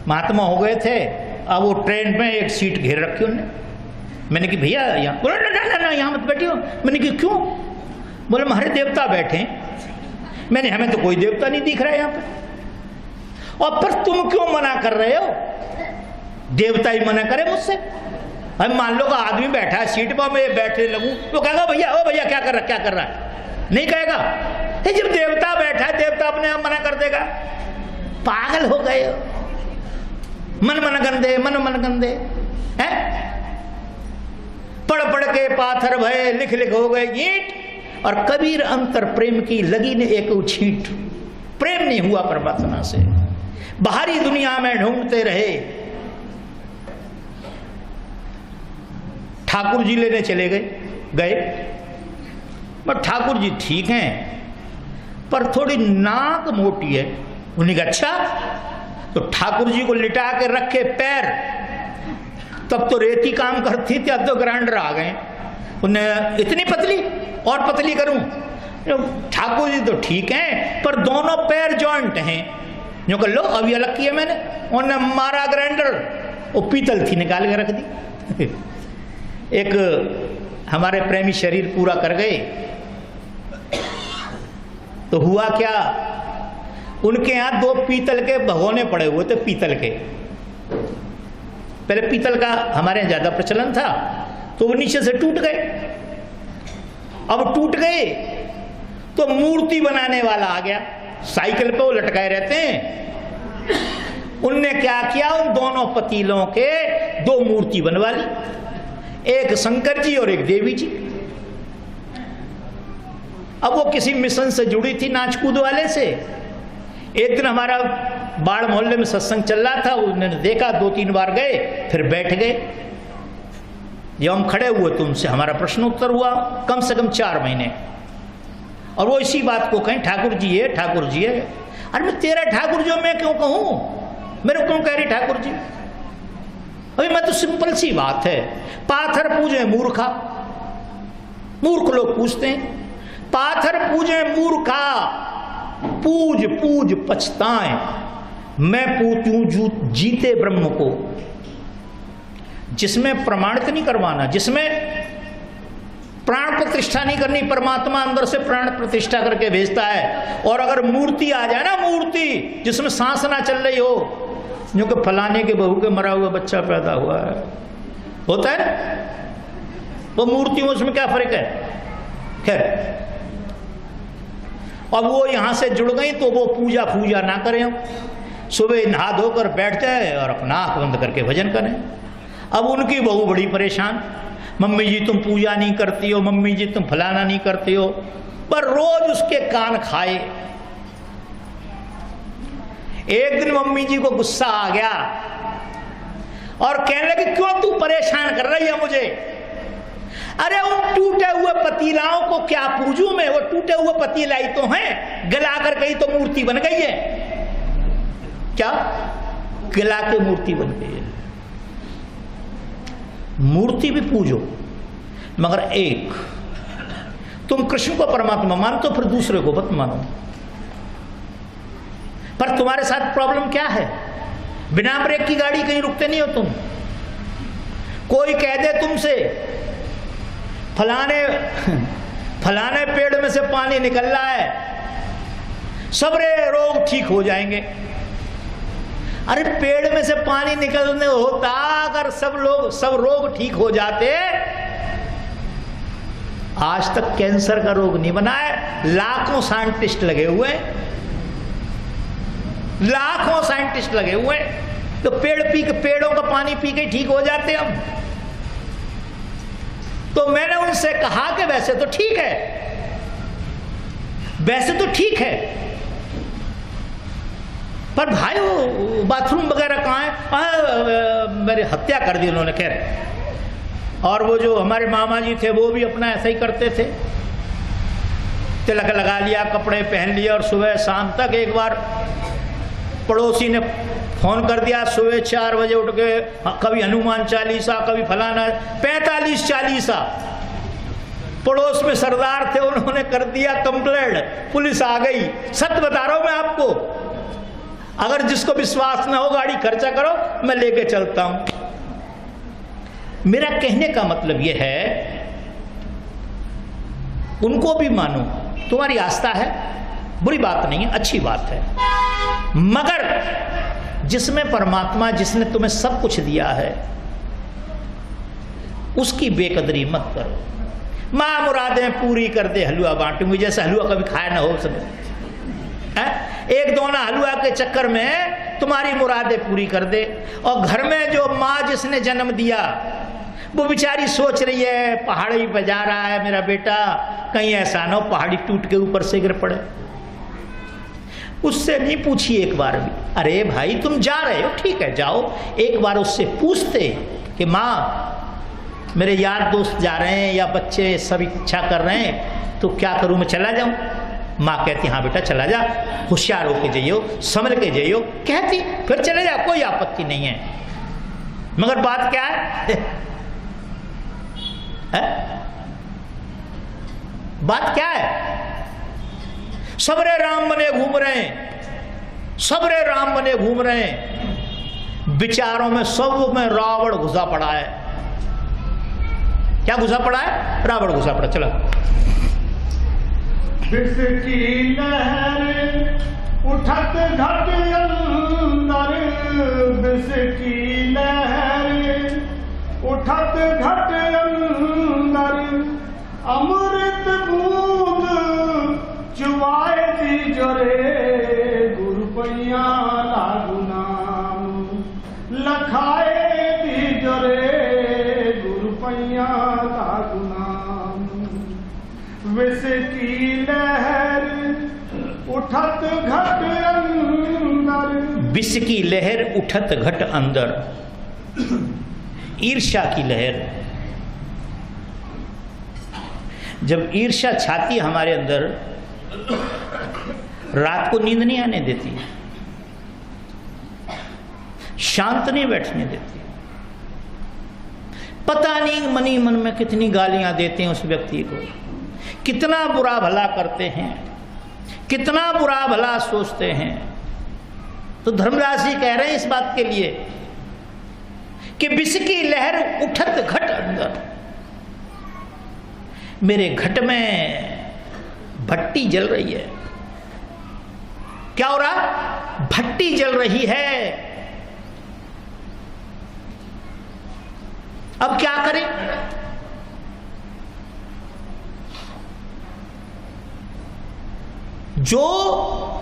महात्मा हो गए थे। अब वो ट्रेन में एक सीट घेर रखी उन्होंने। मैंने कि भैया यहाँ, बोले ना ना यहाँ मत बैठियो। मैंने कि क्यों? बोले हमारे देवता बैठे हैं। मैंने हमें तो कोई देवता नहीं दिख रहा है यहाँ पे। और पर तुम क्यों मना कर रहे हो? देवता ही मना करे मुझसे। अब मान लो का आदमी बैठा है सीट पर, मैं बैठने लगूं तो कहेगा भैया ओ भैया क्या कर रहा है? नहीं कहेगा। जब देवता बैठा है, देवता अपने आप मना कर देगा। पागल हो गए हो। मन गंदे हैं। पढ़ के पाथर भये, लिख हो गए ईंट। और कबीर अंतर प्रेम की लगी ने एक छींट। प्रेम नहीं हुआ परमात्मा से, बाहरी दुनिया में ढूंढते रहे। ठाकुर जी लेने चले गए। पर ठाकुर जी ठीक हैं, पर थोड़ी नाक मोटी है। उन्हें कहा अच्छा। तो ठाकुर जी को लिटा के रखे पैर, तब तो रेती काम करती थी, अब तो ग्राइंडर आ गए। उन्हें इतनी पतली और पतली करूं? ठाकुर जी तो ठीक हैं, पर दोनों पैर जॉइंट हैं। जो कर लो अभी अलग किया मैंने। उन्हें मारा ग्राइंडर, वो पीतल थी, निकाल के रख दी। एक हमारे प्रेमी शरीर पूरा कर गए तो हुआ क्या, उनके यहां 2 पीतल के भगोने पड़े हुए थे। पीतल के, पहले पीतल का हमारे यहां ज्यादा प्रचलन था, तो वो नीचे से टूट गए। अब टूट गए तो मूर्ति बनाने वाला आ गया, साइकिल पे वो लटकाए रहते हैं। उनने क्या किया, उन दोनों पतीलों के 2 मूर्ति बनवा ली, एक शंकर जी और एक देवी जी। अब वो किसी मिशन से जुड़ी थी, नाच कूद वाले से। एक दिन हमारा बाढ़ मोहल्ले में सत्संग चल रहा था, उन्होंने देखा, 2-3 बार गए, फिर बैठ गए। जब हम खड़े हुए तो उनसे हमारा प्रश्न उत्तर हुआ कम से कम 4 महीने। और वो इसी बात को कहें ठाकुर जी है, ठाकुर जी है। अरे मैं तेरा ठाकुर जी मैं क्यों कहूं? मेरे क्यों कह रही ठाकुर जी? अभी मैं तो सिंपल सी बात है, पाथर पूजे मूर्खा। मूर्ख लोग पूछते हैं, पाथर पूजे मूर्खा, पूज पूज पछताएं। मैं पूजूं जीते ब्रह्म को, जिसमें प्रमाणित नहीं करवाना, जिसमें प्राण प्रतिष्ठा नहीं करनी। परमात्मा अंदर से प्राण प्रतिष्ठा करके भेजता है। और अगर मूर्ति आ जाए ना, मूर्ति जिसमें सांस ना चल रही हो, जो कि फलाने के बहू के मरा हुआ बच्चा पैदा हुआ है, होता है ना, वो मूर्ति में उसमें क्या फर्क है? खैर, अब वो यहां से जुड़ गई तो वो पूजा पूजा ना करें, सुबह नहा धोकर बैठ जाए और अपना आंख बंद करके भजन करें। अब उनकी बहू बड़ी परेशान, मम्मी जी तुम पूजा नहीं करती हो, मम्मी जी तुम फलाना नहीं करती हो, पर रोज उसके कान खाए। एक दिन मम्मी जी को गुस्सा आ गया और कहने लगी क्यों तू परेशान कर रही है मुझे? अरे उन टूटे हुए पतीलाओं को क्या पूजूं मैं? वो टूटे हुए पतीला ही तो हैं, गला कर गई तो मूर्ति बन गई है। क्या गला के मूर्ति बन गई है? मूर्ति भी पूजो, मगर एक, तुम कृष्ण को परमात्मा मानते हो, फिर दूसरे को मत मानो। पर तुम्हारे साथ प्रॉब्लम क्या है? बिना ब्रेक की गाड़ी कहीं रुकते नहीं हो तुम। कोई कह दे तुमसे फलाने पेड़ में से पानी निकल रहा है, सबरे रोग ठीक हो जाएंगे। अरे पेड़ में से पानी निकलने होता, अगर सब रोग ठीक हो जाते, आज तक कैंसर का रोग नहीं बना है। लाखों साइंटिस्ट लगे हुए, लाखों साइंटिस्ट लगे हुए, तो पेड़ों का पानी पी के ठीक हो जाते हम। तो मैंने उनसे कहा कि वैसे तो ठीक है, वैसे तो ठीक है, पर भाई वो बाथरूम वगैरह कहाँ है? मेरी हत्या कर दी उन्होंने। खैर, और वो जो हमारे मामा जी थे वो भी अपना ऐसा ही करते थे, तिलक लगा लिया, कपड़े पहन लिए, और सुबह शाम तक एक बार पड़ोसी ने फोन कर दिया, सुबह 4 बजे उठ के कभी हनुमान चालीसा, कभी फलाना 45 चालीसा। पड़ोस में सरदार थे, उन्होंने कर दिया कंप्लेंट, पुलिस आ गई। सत्य बता रहा हूं मैं आपको, अगर जिसको विश्वास ना हो गाड़ी खर्चा करो, मैं लेके चलता हूं। मेरा कहने का मतलब यह है, उनको भी मानो, तुम्हारी आस्था है, बुरी बात नहीं है, अच्छी बात है, मगर जिसमें परमात्मा, जिसने तुम्हें सब कुछ दिया है, उसकी बेकदरी मत करो। मां मुरादें पूरी कर दे, हलवा बांटूंगी, जैसे हलवा कभी खाया ना हो सब है? एक दोना हलवा के चक्कर में तुम्हारी मुरादें पूरी कर दे। और घर में जो माँ जिसने जन्म दिया, वो बेचारी सोच रही है पहाड़ी पे जा रहा है मेरा बेटा, कहीं ऐसा ना हो पहाड़ी टूट के ऊपर से गिर पड़े। उससे नहीं पूछी एक बार भी, अरे भाई तुम जा रहे हो, ठीक है जाओ, एक बार उससे पूछते कि माँ मेरे यार दोस्त जा रहे हैं या बच्चे सब इच्छा कर रहे हैं, तो क्या करूं, मैं चला जाऊं? माँ कहती हाँ बेटा चला जा, होशियार होके जाइयो, संभल के जाइयो, कहती फिर चले जा, कोई आपत्ति नहीं है। मगर बात क्या है? बात क्या है? सबरे राम बने घूम रहे हैं, सबरे राम बने घूम रहे हैं, विचारों में सब में रावण घुसा पड़ा है। क्या घुसा पड़ा है? रावण घुसा पड़ा। चलो। विष की लहर उठत घट अंदर, विष की लहर उठत घट अंदर, अमृत बूंद चुवाए दी जरे, गुरु पैया लागू नाम लखाए दी जरे, गुरु पैया लागू नाम। विष की लहर उठत घट अंदर, विष की लहर उठत घट अंदर, ईर्ष्या की लहर। जब ईर्ष्या छाती हमारे अंदर, रात को नींद नहीं आने देती, शांत नहीं बैठने देती, पता नहीं मनी मन में कितनी गालियां देते हैं उस व्यक्ति को, कितना बुरा भला करते हैं, कितना बुरा भला सोचते हैं। तो धर्मराज जी कह रहे हैं इस बात के लिए कि विष की लहर उठत घट अंदर, मेरे घट में भट्टी जल रही है। क्या हो रहा? भट्टी जल रही है। अब क्या करें? जो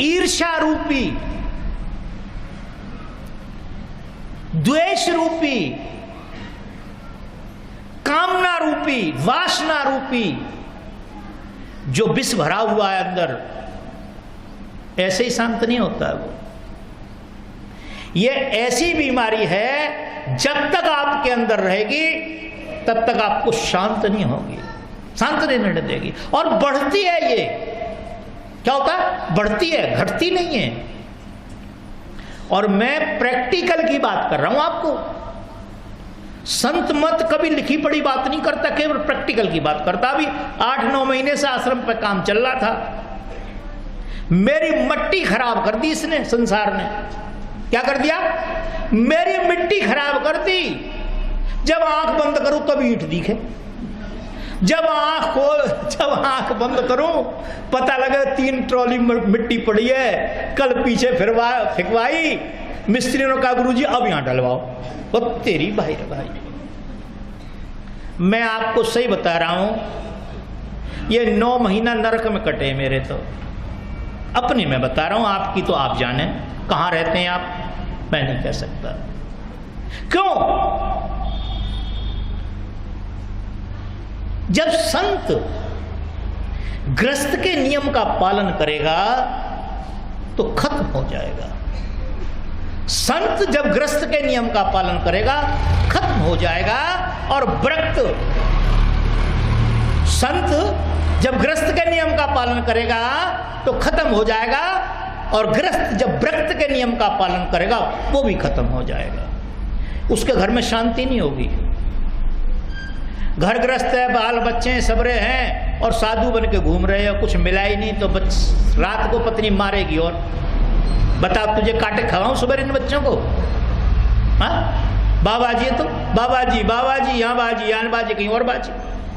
ईर्ष्या रूपी, द्वेष रूपी, कामना रूपी, वासना रूपी जो विष भरा हुआ है अंदर, ऐसे ही शांत नहीं होता है वो। ये ऐसी बीमारी है, जब तक आपके अंदर रहेगी तब तक आपको शांत नहीं होगी, शांत नहीं रहने देगी, और बढ़ती है। ये क्या होता है? बढ़ती है, घटती नहीं है। और मैं प्रैक्टिकल की बात कर रहा हूं आपको, संत मत कभी लिखी पड़ी बात नहीं करता, केवल प्रैक्टिकल की बात करता। अभी 8-9 महीने से आश्रम पे काम चल रहा था, मेरी मिट्टी खराब कर दी इसने, संसार ने। क्या कर दिया? मेरी मिट्टी खराब कर दी। जब आंख बंद करूं तब ईंट दिखे, जब आंख बंद करूं पता लगे 3 ट्रॉली मिट्टी पड़ी है, कल पीछे फिरवाई, मिस्त्री ने कहा गुरुजी अब यहां डलवाओ। वो तेरी भाई रे भाई, मैं आपको सही बता रहा हूं, ये 9 महीना नरक में कटे मेरे। तो अपनी मैं बता रहा हूं, आपकी तो आप जाने, कहां रहते हैं आप, मैं नहीं कह सकता। क्यों? जब संत गृहस्थ के नियम का पालन करेगा तो खत्म हो जाएगा। संत जब गृहस्थ के नियम का पालन करेगा खत्म हो जाएगा। और व्रत, संत जब गृहस्थ के नियम का पालन करेगा तो खत्म हो जाएगा, और गृहस्थ जब व्रत के नियम का पालन करेगा वो भी खत्म हो जाएगा। उसके घर में शांति नहीं होगी। घर ग्रस्त है, बाल बच्चे हैं, सबरे हैं, और साधु बन के घूम रहे हैं, कुछ मिला ही नहीं, तो रात को पत्नी मारेगी और बता, तुझे काटे खवाऊं सुबह इन बच्चों को? हाँ, बाबा जी तो बाबा जी यहाँ बाजी, यहाँ बाजी, कहीं और बाजी।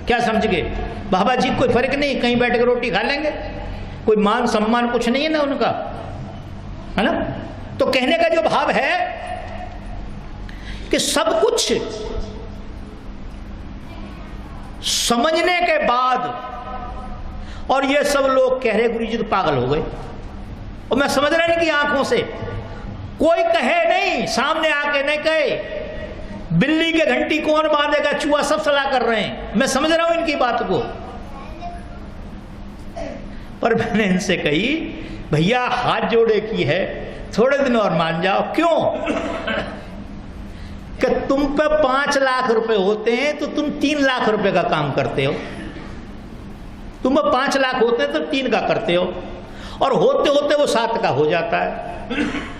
क्या समझ गए? बाबा जी कोई फर्क नहीं, कहीं बैठ कर रोटी खा लेंगे, कोई मान सम्मान कुछ नहीं है ना उनका, है ना? तो कहने का जो भाव है कि सब कुछ समझने के बाद, और ये सब लोग कह रहे गुरु जी तो पागल हो गए, और मैं समझ रहा नहीं कि आंखों से कोई कहे नहीं, सामने आके नहीं कहे बिल्ली के घंटी कौन बांधेगा, चूहा सब सलाह कर रहे हैं, मैं समझ रहा हूं इनकी बात को। पर मैंने इनसे कही भैया हाथ जोड़े की है, थोड़े दिन और मान जाओ। क्यों? कि तुम पे 5 लाख रुपए होते हैं तो तुम 3 लाख रुपए का काम करते हो, तुम पे 5 लाख होते हैं तो 3 का करते हो, और होते होते वो 7 का हो जाता है।